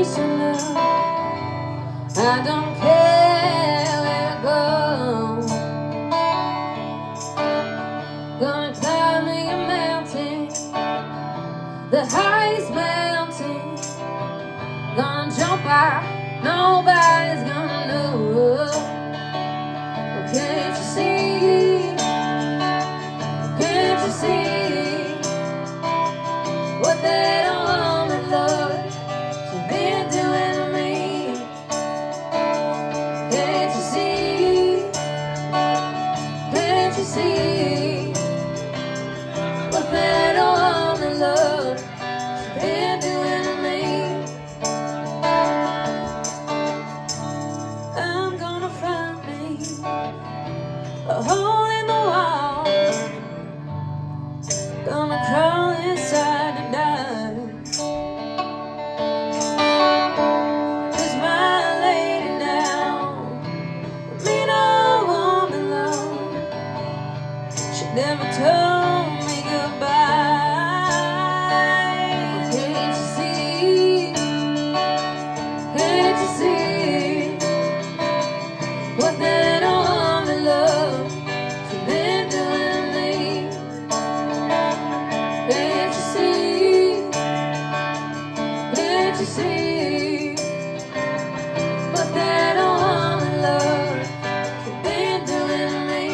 vacation, love. I don't care where I go. Gonna climb me a mountain, the highest mountain. Gonna jump out, nobody's gonna know. Oh, can't you see? Can't you see what that old woman love she's been doing to me? Can't you see? Can't you see what that old woman love she's been doing to me? I'm gonna find me a hole in the wall. Gonna crawl inside and die. 'Cause my lady now, me no woman love, she never told me goodbye. Can't you see? Can't you see what that old woman love she's been doing to me? Can't you see? Can't you see what that old woman love she's been doing to me?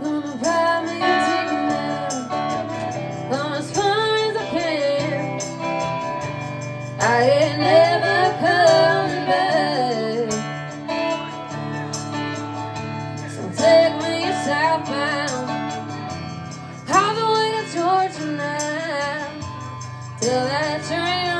Gonna buy me a ticket now, gone as far as I can. I ain't never coming back. So take me southbound, all the way to Georgia now, till that train